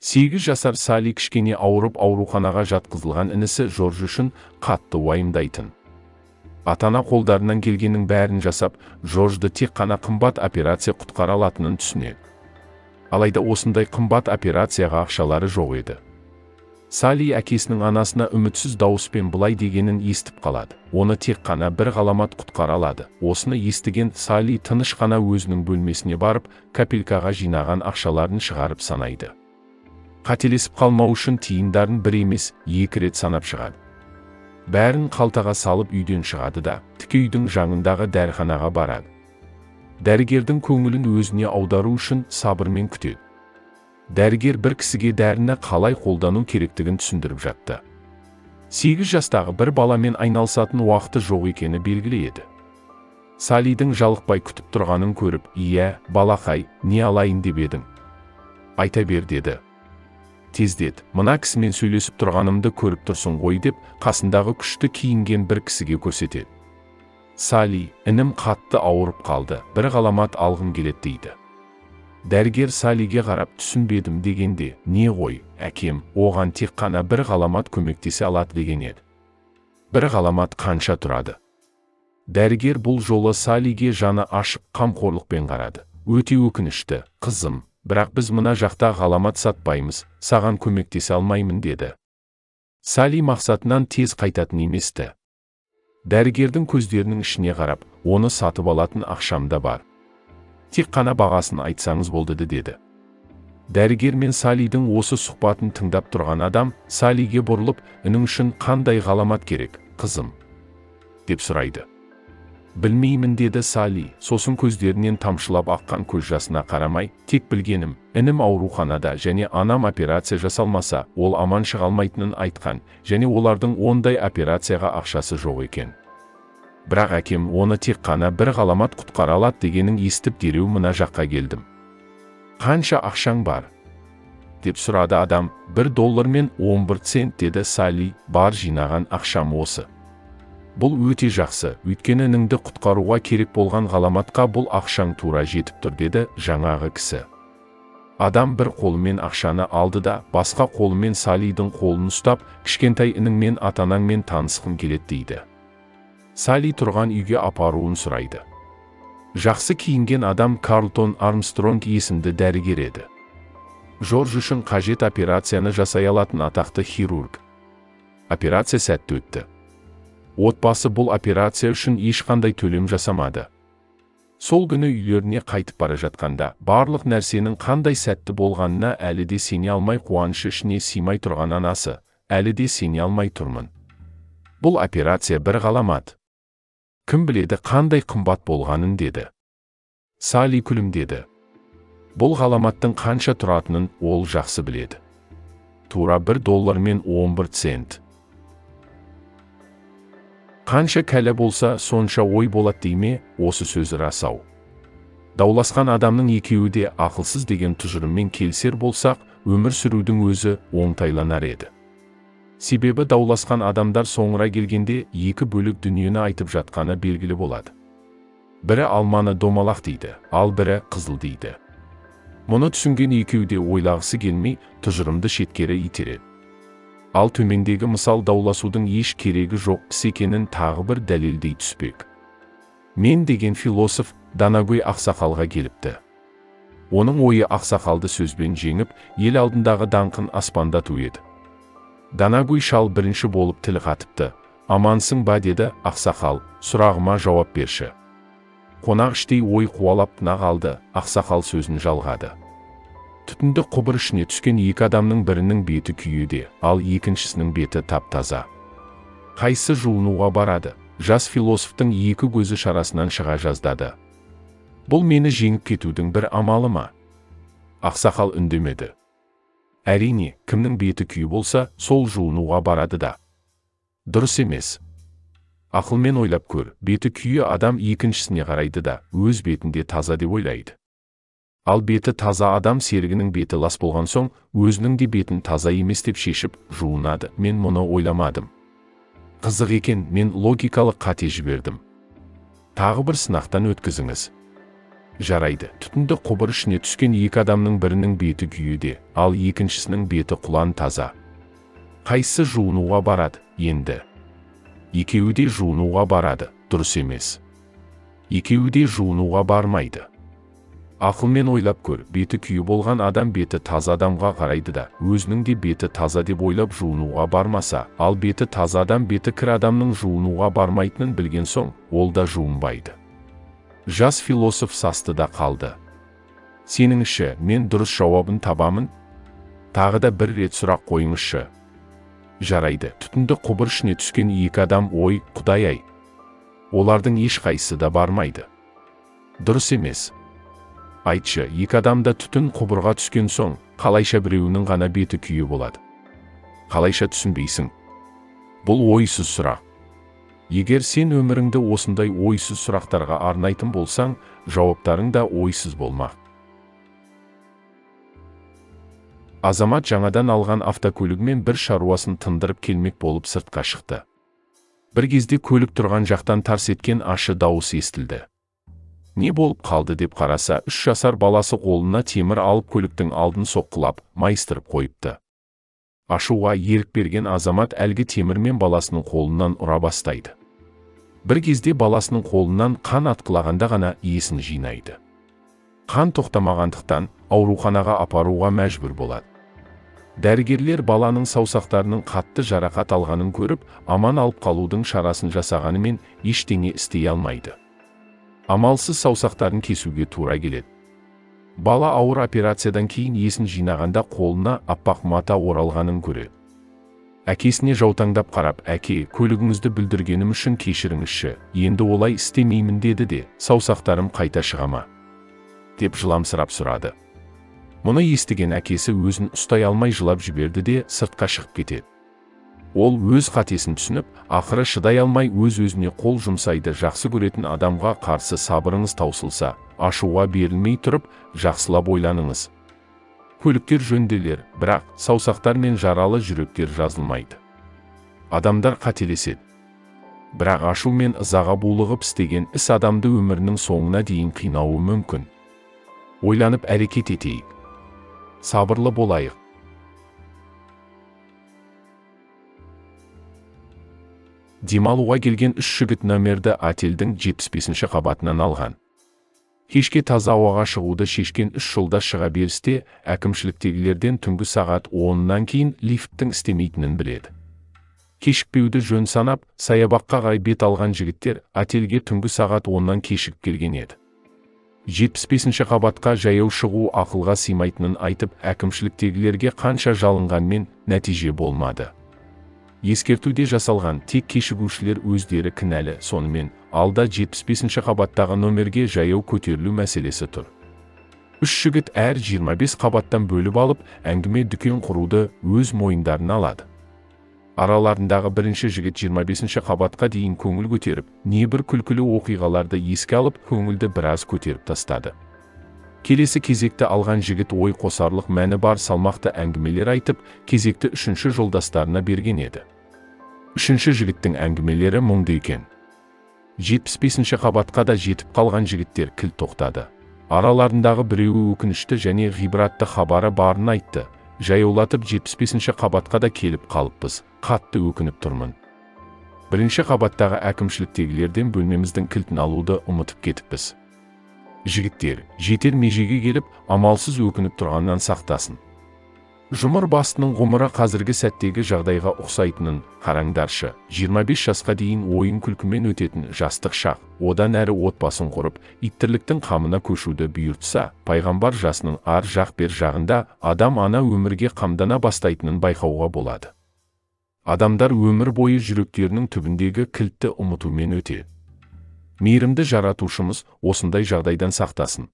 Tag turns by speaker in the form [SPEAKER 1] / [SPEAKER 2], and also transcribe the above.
[SPEAKER 1] 8 жасар Салли кішкене ауырып ауруханаға жатқызылған інісі Жорж үшін қатты уайымдайтын. Ата-ана қолдарынан келгеннің бәрін жасап, Жоржды тек қана қымбат операция құтқара алатынын түсінеді. Алайда осындай қымбат операцияға ақшалары жоқ еді. Салли әкесінің анасына үмітсіз дауыспен былай дегенін естіп қалады. Оны тек қана бір ғаламат құтқара алады. Осыны естіген Салли тыныш қана өзінің бөлмесіне барып, капелькаға жинаған ақшаларын шығарып санайды. Қателесіп қалмау үшін тиындарын бір емес, 2 рет санап шығады. Бәрін қалтаға салып үйден шығады да, тіке үйдің жанындағы дәріханаға барады. Дәрігердің көңілін өзіне аудару үшін сабырмен күтеді. Дәрігер бір кісіге дәріні қалай қолдану керектігін түсіндіріп жатты. 8 жастағы бір баламен айналысатын уақыты жоқ екені белгілі еді. Саллидің жалықпай күтіп тұрғанын көріп, «Ия, балақай, не алайын деп едің? Айта бер» деді. «Тездет, мына кісімен сөйлесіп тұрғанымды көріп тұрсын ғой» деп қасындағы күшті киінген бір кісіге көрсетеді. Салли, «Інім қатты ауырып қалды, бір ғаламат алғым келеді» дейді. Дәрігер Саллиге қарап түсінбедім дегенде, «Не ғой, әкем, оған тек қана бір ғаламат көмектесе алады» деген еді. «Бір ғаламат қанша тұрады?» Дәрігер бұл жолы Саллиге жаны ашып қамқорлықпен қарады. «Өте өкінішті, қызым, бірақ біз мына жақта ғаламат сатпаймыз, саған көмектесе алмаймын» деді. Салли мақсатынан тез қайтатын еместі. Дәрігердің көздерінің ішіне қарап, «Оны сатып алатын ақшам да бар. Тек қана бағасын айтсаңыз болды» деді. Дәрігер мен Саллидің осы сұхбатын тыңдап тұрған адам Саллиге бұрылып, «Інің үшін қандай ғаламат керек, қызым?» деп сұрайды. «Білмеймін» деді Салли, сосын көздерінен тамшылап аққан көз жасына қарамай, «Тек білгенім, інім ауруханада және анам операция жасалмаса, ол аман шыға алмайтынын айтқан, және олардың ондай операцияға ақшасы жоқ екен. Бірақ әкем оны тек қана бір ғаламат құтқара алады дегенін естіп дереу мына жаққа келдім». «Қанша ақшаң бар?» деп сұрады адам. $1 мен 11 цент деді Салли. «Бар жинаған ақшам осы. Бұл өте жақсы, өйткені ініңді құтқаруға керек болған ғаламатқа бұл ақшаң тура жетіп тұр» деді жаңағы кісі. Адам бір қолымен ақшаны алды да, басқа қолымен Саллидің қолын ұстап, «Кішкентай ініңмен ата-анаңмен танысқым келеді» дейді. Салли тұрған үйге апаруын сұрайды. Жақсы киінген адам Карлтон Армстронг есімді дәрігер еді. Жорж үшін қажет операцияны жасай алатын атақты хирург. Операция сәтті өтті. Отбасы бұл операция үшін ешқандай төлем жасамады. Сол күні үйлеріне қайтып бара жатқанда, барлық нәрсенің қандай сәтті болғанына әлі де сене алмай, қуанышы ішіне сыймай тұрған анасы, «Әлі де сене алмай тұрмын. Бұл операция бір ғаламат. Кім біледі қандай қымбат болғанын» деді. Салли күлімдеді. Бұл ғаламаттың қанша тұратынын ол жақсы біледі. Тура $1 мен 11 цент. Қанша кәлі болса, сонша ой болады дейме, осы сөзі рас-ау. Дауласқан адамның екеуі де ақылсыз деген тұжырыммен келісер болсақ, өмір сүрудің өзі оңтайланар еді. Себебі дауласқан адамдар соңыра келгенде екі бөлік дүниені айтып жатқаны белгілі болады. Бірі алманы домалақ дейді, ал бірі қызыл дейді. Мұны түсінген екеуі де ойлағысы келмей, тұжырымды шеткері итереді. Ал төмендегі мысал дауласудың еш керегі жоқ іс екенін тағы бір дәлелдей түспек. Мен деген философ Данагөй ақсақалға келіпті. Оның ойы ақсақалды сөзбен жеңіп, ел алдындағы даңқын аспандату еді. Данагөй шал бірінші болып тіл қатыпты. «Амансың ба?» деді. Ақсақал, «Сұрағыма жауап берші». Қонақ іштей ой қуалап тына қалды. Ақсақал сөзін жалғады. Түтінді құбыр ішіне түскен екі адамның бірінің беті күйеде, ал екіншісінің беті тап-таза. Қайсы жуынуға барады? Жас философтың екі көзі шарасынан шыға жаздады. «Бұл мені жеңіп кетудің бір амалы ма?» Ақсақал үндемеді. «Әрине, кімнің беті күйі болса, сол жуынуға барады да». «Дұрыс емес. Ақылмен ойлап көр, беті күйі адам екіншісіне қарайды да, өз бетінде таза деп ойлайды. Ал беті таза адам серігінің беті лас болған соң, өзінің де бетін таза емес деп шешіп жуынады. Мен мұны ойламадым. Қызық екен, мен логикалық қате жібердім. Тағы бір сынақтан өткізіңіз». Жарайды. Түтінді құбыр ішіне түскен екі адамның бірінің беті күйеуде, ал екіншісінің беті құлан таза. Қайсысы жуынуға барады, енді? Екеуі де жуынуға барады, дұрыс емес. Екеуі де жуынуға бармайды. Ақылмен ойлап көр, беті күйі болған адам беті таза адамға қарайды да, өзінің де беті таза деп ойлап жуынуға бармаса, ал беті таза адам беті кір адамның жуынуға бармайтынын білген соң, ол да жуынбайды. Жас философ састы да қалды. Сеніңізше, мен дұрыс жауабын табамын? Тағы да бір рет сұрақ қойыңызшы. Жарайды. Түтінді құбыр ішіне түскен екі адам, ой, Құдай-ай. Олардың ешқайсысы да бармайды. Дұрыс емес. Айтшы, екі адамда түтін құбырға түскен соң, қалайша біреуінің ғана беті күйі болады? Қалайша түсінбейсің? Бұл ойсыз сұрақ. Егер сен өміріңді осындай ойсыз сұрақтарға арнайтын болсаң, жауаптарың да ойсыз болмақ. Азамат жаңадан алған автокөлігімен бір шаруасын тындырып келмек болып сыртқа шықты. Бір кезде көлік тұрған жақтан тарс еткен ащы дауыс естілді. Не болып қалды деп қараса, 3 жасар баласы қолына темір алып көліктің алдын соққылап, майыстырып қойыпты. Ашуға ерік берген Азамат әлгі темірмен баласының қолынан ұра бастайды. Бір кезде баласының қолынан қан атқылағанда ғана есін жинайды. Қан тоқтамағандықтан ауруханаға апаруға мәжбүр болады. Дәрігерлер баланың саусақтарының қатты жарақат алғанын көріп, аман алып қалудың шарасын жасағанымен ештеңе істей алмайды. Амалсыз саусақтарын кесуге тура келеді. Бала ауыр операциядан кейін есін жинағанда қолына аппақ мата оралғанын көреді. Әкесіне жаутаңдап қарап, әке, көлігіңізді бүлдіргенім үшін кешіріңізші, енді олай істемеймін деді де, саусақтарым қайта шыға ма? Деп жыламсырап сұрады. Мұны естіген әкесі өзін ұстай алмай жылап жіберді де сыртқа шығып кетеді. Ол өз қатесін түсініп, ақыры шыдай алмай өз-өзіне қол жұмсайды. Жақсы көретін адамға қарсы сабырыңыз таусылса, ашуға берілмей тұрып, жақсылап ойланыңыз. Көліктер жөнделер, бірақ саусақтар мен жаралы жүректер жазылмайды. Адамдар қателеседі. Бірақ ашу мен ызаға булығып істеген іс адамды өмірінің соңына дейін қинауы мүмкін. Ойланып әрекет етейік. Сабырлы болайық. Демалуға келген 3 жігіт нөмерді отельдің 75-ші қабатынан алған. Кешке таза ауаға шығуды шешкен 3 жолдас шыға берісте, әкімшіліктегілерден түнгі сағат 10-нан кейін лифттің істемейтінін біледі. Кешікпеуді жөн санап, саябаққа қарай бет алған жігіттер отельге түнгі сағат 10-нан кешігіп келген еді. 75-ші қабатқа жаяу шығу ақылға сыймайтынын айтып, әкімшіліктегілерге қанша жалынғанмен нәтиже болмады. Ескертуде жасалған, тек кешігушілер өздері кінәлі. Сонымен, алда 75-ші қабаттағы нөмерге жаяу көтерілу мәселесі тұр. 3 жігіт әр 25 қабаттан бөліп алып, әңгіме дүкен құруды өз мойындарына алады. Араларындағы бірінші жігіт 25-ші қабатқа дейін көңіл көтеріп, небір күлкілі оқиғаларды еске алып, көңілді біраз көтеріп тастады. Келесі кезекті алған жігіт ой қосарлық мәні бар салмақты әңгімелер айтып, кезекті 3-ші жолдастарына берген еді. 3-ші жігіттің әңгімелері мұңды екен. 75-ші қабатқа да жетіп қалған жігіттер кілт тоқтады. Араларындағы біреуі өкінішті және ғибратты хабары барын айтты. Жаяулатып 75-ші қабатқа да келіп қалыппыз, қатты өкініп тұрмын. Бірінші қабаттағы әкімшіліктегілерден бөлмеміздің кілтін алуды ұмытып кетіппіз. Жігіттер, жетер межеге келіп, амалсыз өкініп тұрғаннан сақтасын. Жұмыр бастының ғұмыры қазіргі сәттегі жағдайға ұқсайтынын қараңдаршы. 25 жасқа дейін ойын күлкімен өтетін жастық шақ, одан әрі отбасын құрып, иттірліктің қамына көшуді бұйыртса, пайғамбар жасының ар жақ бер жағында адам ана өмірге қамдана бастайтынын байқауға болады. Адамдар өмір бойы жүректерінің түбіндегі кілтті ұмытумен өтеді. Мейірімді жаратушымыз осындай жағдайдан сақтасын.